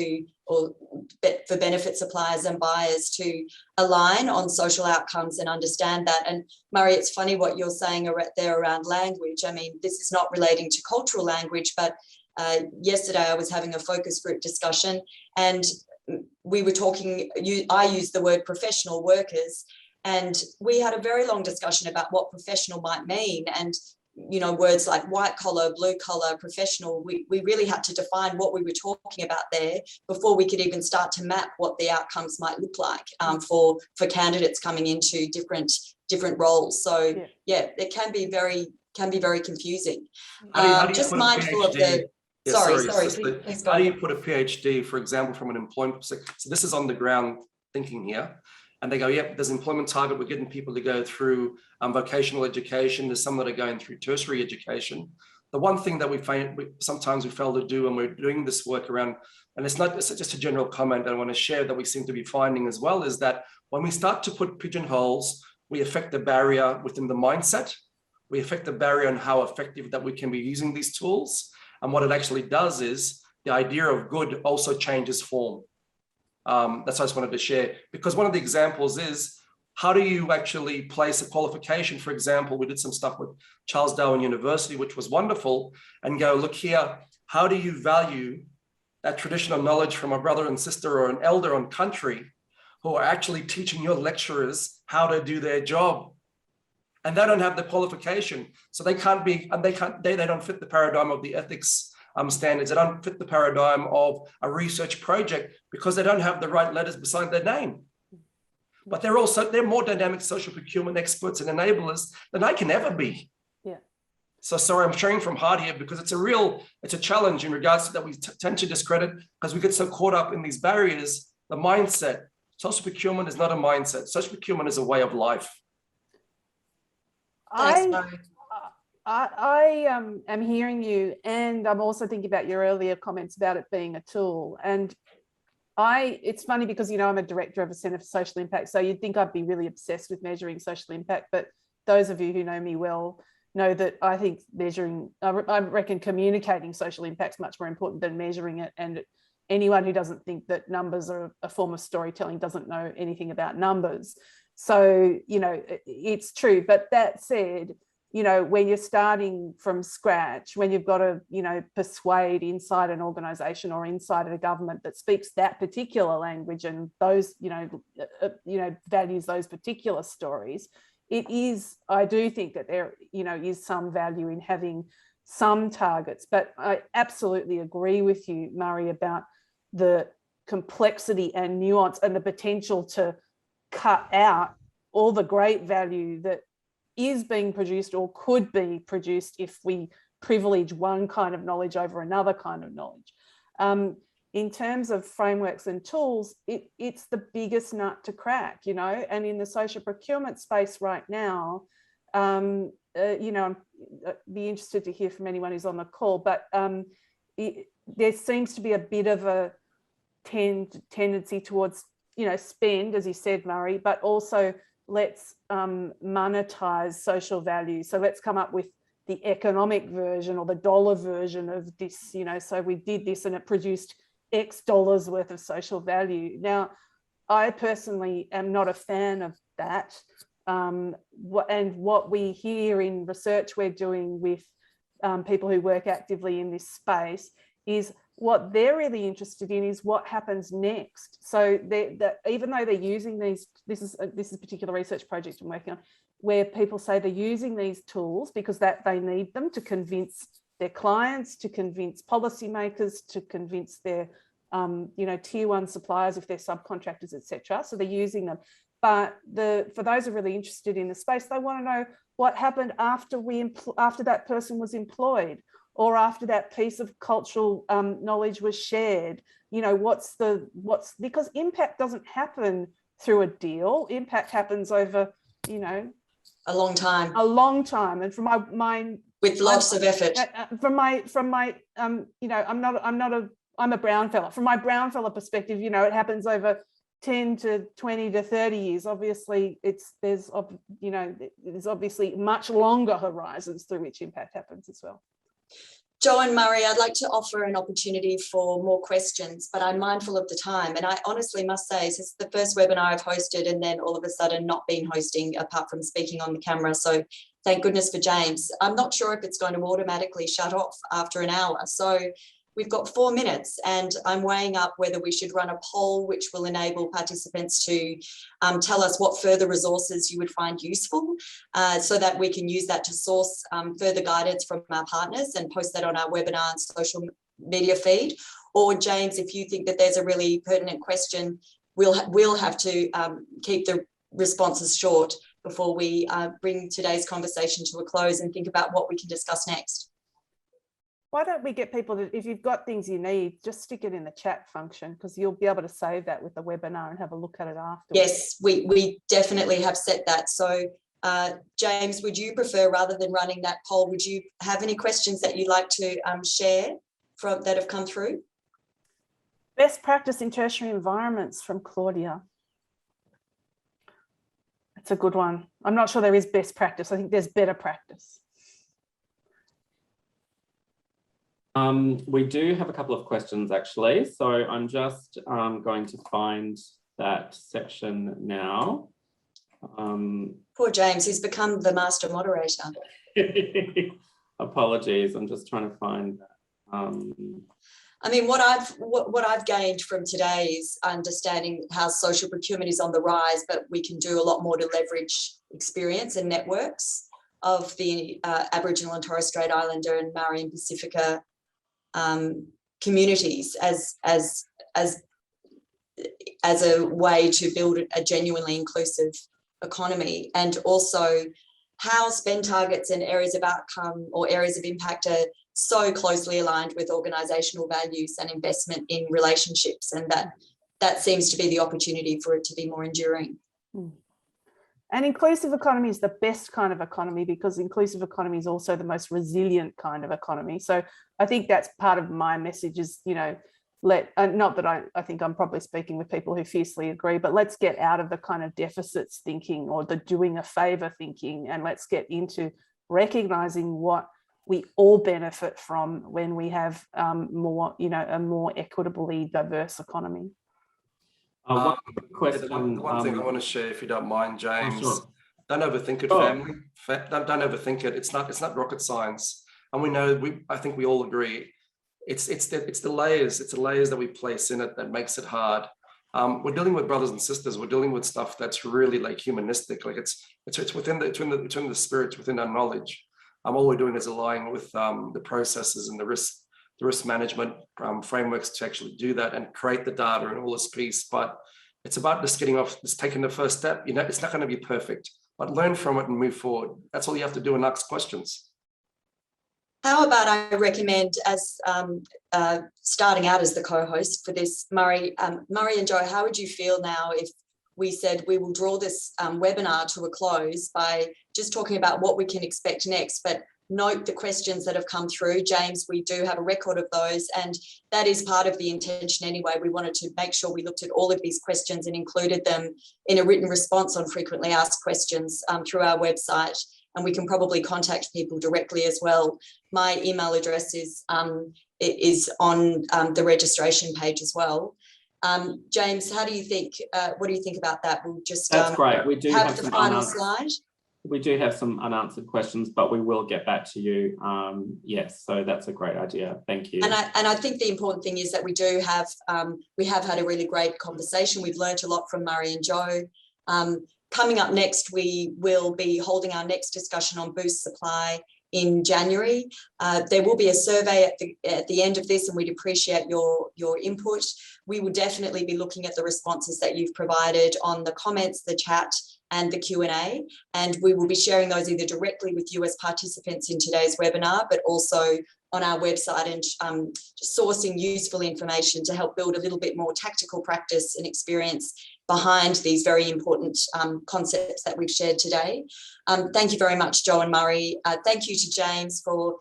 [SPEAKER 1] for benefit suppliers and buyers to align on social outcomes and understand that. And Murray, it's funny what you're saying there around language. I mean, this is not relating to cultural language, but yesterday I was having a focus group discussion and we were talking, I used the word professional workers, and we had a very long discussion about what professional might mean. And, you know, words like white collar, blue collar, professional, we really had to define what we were talking about there before we could even start to map what the outcomes might look like for candidates coming into different roles. So yeah, it can be very confusing. Just mindful of the
[SPEAKER 2] Yeah,
[SPEAKER 1] sorry.
[SPEAKER 2] How do you put a PhD, for example, from an employment perspective? So this is on the ground thinking here. And they go, yep, there's employment target. We're getting people to go through vocational education. There's some that are going through tertiary education. The one thing that we find sometimes we fail to do when we're doing this work around, and it's just a general comment I want to share that we seem to be finding as well, is that when we start to put pigeonholes, we affect the barrier within the mindset. We affect the barrier on how effective that we can be using these tools. And what it actually does is the idea of good also changes form. That's what I just wanted to share, because one of the examples is, how do you actually place a qualification? For example, we did some stuff with Charles Darwin University, which was wonderful, and go, look here, how do you value that traditional knowledge from a brother and sister or an elder on country who are actually teaching your lecturers how to do their job? And they don't have the qualification, so they can't be, and they don't fit the paradigm of the ethics standards. They don't fit the paradigm of a research project because they don't have the right letters beside their name. But they're more dynamic social procurement experts and enablers than I can ever be.
[SPEAKER 3] Yeah.
[SPEAKER 2] So sorry, I'm sharing from heart here because it's a challenge in regards to that we tend to discredit because we get so caught up in these barriers, the mindset. Social procurement is not a mindset. Social procurement is a way of life.
[SPEAKER 3] I am hearing you, and I'm also thinking about your earlier comments about it being a tool. And it's funny because, you know, I'm a director of a Centre for Social Impact, so you'd think I'd be really obsessed with measuring social impact. But those of you who know me well know that I think I reckon communicating social impact is much more important than measuring it. And anyone who doesn't think that numbers are a form of storytelling doesn't know anything about numbers. So, you know, it's true. But that said, you know, when you're starting from scratch, when you've got to, you know, persuade inside an organisation or inside a government that speaks that particular language and those, you know, values those particular stories, I do think that there, you know, is some value in having some targets. But I absolutely agree with you, Murray, about the complexity and nuance and the potential to cut out all the great value that is being produced or could be produced if we privilege one kind of knowledge over another kind of knowledge. In terms of frameworks and tools, it's the biggest nut to crack, you know, and in the social procurement space right now, you know, I'd be interested to hear from anyone who's on the call, but there seems to be a bit of a tendency towards, you know, spend, as you said, Murray, but also let's monetize social value. So let's come up with the economic version or the dollar version of this, you know, so we did this and it produced X dollars worth of social value. Now, I personally am not a fan of that. And what we hear in research we're doing with people who work actively in this space is what they're really interested in is what happens next. So even though they're using these, this is a particular research project I'm working on, where people say they're using these tools because that they need them to convince their clients, to convince policymakers, to convince their you know, tier one suppliers if they're subcontractors, etc. So they're using them. But for those who are really interested in the space, they want to know what happened after that person was employed, or after that piece of cultural knowledge was shared. You know, because impact doesn't happen through a deal. Impact happens over you know,
[SPEAKER 1] a long time.
[SPEAKER 3] And from my
[SPEAKER 1] with lots of effort.
[SPEAKER 3] From my you know, I'm a brown fella. From my brown fella perspective, you know, it happens over 10 to 20 to 30 years. Obviously, there's obviously much longer horizons through which impact happens as well.
[SPEAKER 1] Jo and Murray, I'd like to offer an opportunity for more questions, but I'm mindful of the time. And I honestly must say, this is the first webinar I've hosted and then all of a sudden not been hosting apart from speaking on the camera. So thank goodness for James. I'm not sure if it's going to automatically shut off after an hour. So we've got 4 minutes and I'm weighing up whether we should run a poll which will enable participants to tell us what further resources you would find useful so that we can use that to source further guidance from our partners and post that on our webinar and social media feed. Or James, if you think that there's a really pertinent question, we'll have to keep the responses short before we bring today's conversation to a close and think about what we can discuss next.
[SPEAKER 3] Why don't we get people to, if you've got things you need, just stick it in the chat function because you'll be able to save that with the webinar and have a look at it afterwards.
[SPEAKER 1] Yes, we definitely have set that. So James, would you prefer, rather than running that poll, would you have any questions that you'd like to share that have come through?
[SPEAKER 3] Best practice in tertiary environments from Claudia. That's a good one. I'm not sure there is best practice. I think there's better practice.
[SPEAKER 4] We do have a couple of questions actually, so I'm just going to find that section now.
[SPEAKER 1] Poor James, he's become the master moderator.
[SPEAKER 4] Apologies, I'm just trying to find that.
[SPEAKER 1] I mean, what I've gained from today is understanding how social procurement is on the rise, but we can do a lot more to leverage experience and networks of the Aboriginal and Torres Strait Islander and Maori and Pacifica communities as a way to build a genuinely inclusive economy, and also how spend targets and areas of outcome or areas of impact are so closely aligned with organisational values and investment in relationships, and that seems to be the opportunity for it to be more enduring.
[SPEAKER 3] And inclusive economy is the best kind of economy because inclusive economy is also the most resilient kind of economy. So I think that's part of my message is, you know, not that I think I'm probably speaking with people who fiercely agree, but let's get out of the kind of deficits thinking or the doing a favour thinking, and let's get into recognising what we all benefit from when we have more, you know, a more equitably diverse economy.
[SPEAKER 4] One question.
[SPEAKER 2] One thing I want to share, if you don't mind, James.
[SPEAKER 4] Oh, sure.
[SPEAKER 2] Don't overthink it, family. Don't overthink it. It's not rocket science, and we know. I think we all agree. It's the layers. It's the layers that we place in it that makes it hard. We're dealing with brothers and sisters. We're dealing with stuff that's really like humanistic. Like it's within the spirit, within our knowledge. All we're doing is aligning with the processes and the risk management frameworks to actually do that and create the data and all this piece. But it's about just taking the first step. You know, it's not going to be perfect, but learn from it and move forward. That's all you have to do and ask questions.
[SPEAKER 1] How about I recommend, as starting out as the co-host for this, Murray and Jo, how would you feel now if we said we will draw this webinar to a close by just talking about what we can expect next, but note the questions that have come through. James, we do have a record of those, and that is part of the intention anyway. We wanted to make sure we looked at all of these questions and included them in a written response on frequently asked questions through our website, and we can probably contact people directly as well. My email address is on the registration page as well. James, how do you think? What do you think about that? We'll just
[SPEAKER 4] that's great. We do have
[SPEAKER 1] the final slide.
[SPEAKER 4] We do have some unanswered questions, but we will get back to you. Yes, so that's a great idea. Thank you.
[SPEAKER 1] And I think the important thing is that we have had a really great conversation. We've learned a lot from Murray and Jo. Coming up next, we will be holding our next discussion on boost supply in January. There will be a survey at the end of this, and we'd appreciate your input. We will definitely be looking at the responses that you've provided on the comments, the chat, and the Q&A. And we will be sharing those either directly with you as participants in today's webinar, but also on our website, and just sourcing useful information to help build a little bit more tactical practice and experience behind these very important concepts that we've shared today. Thank you very much, Jo and Murray. Thank you to James for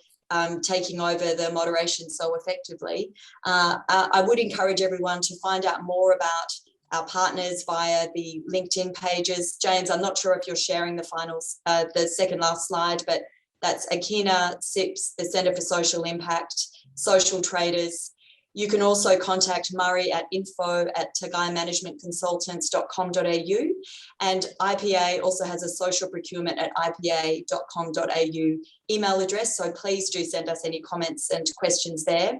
[SPEAKER 1] taking over the moderation so effectively. I would encourage everyone to find out more about our partners via the LinkedIn pages. James, I'm not sure if you're sharing the second last slide, but that's Akina, SIPS, the Centre for Social Impact, Social Traders. You can also contact Murray at info@tagaimanagementconsultants.com.au, and IPA also has a social procurement at ipa.com.au email address, so please do send us any comments and questions there.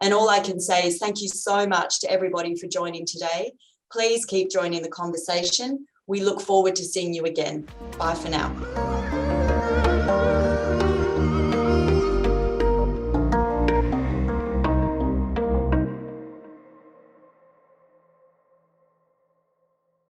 [SPEAKER 1] And all I can say is thank you so much to everybody for joining today. Please keep joining the conversation. We look forward to seeing you again. Bye for now.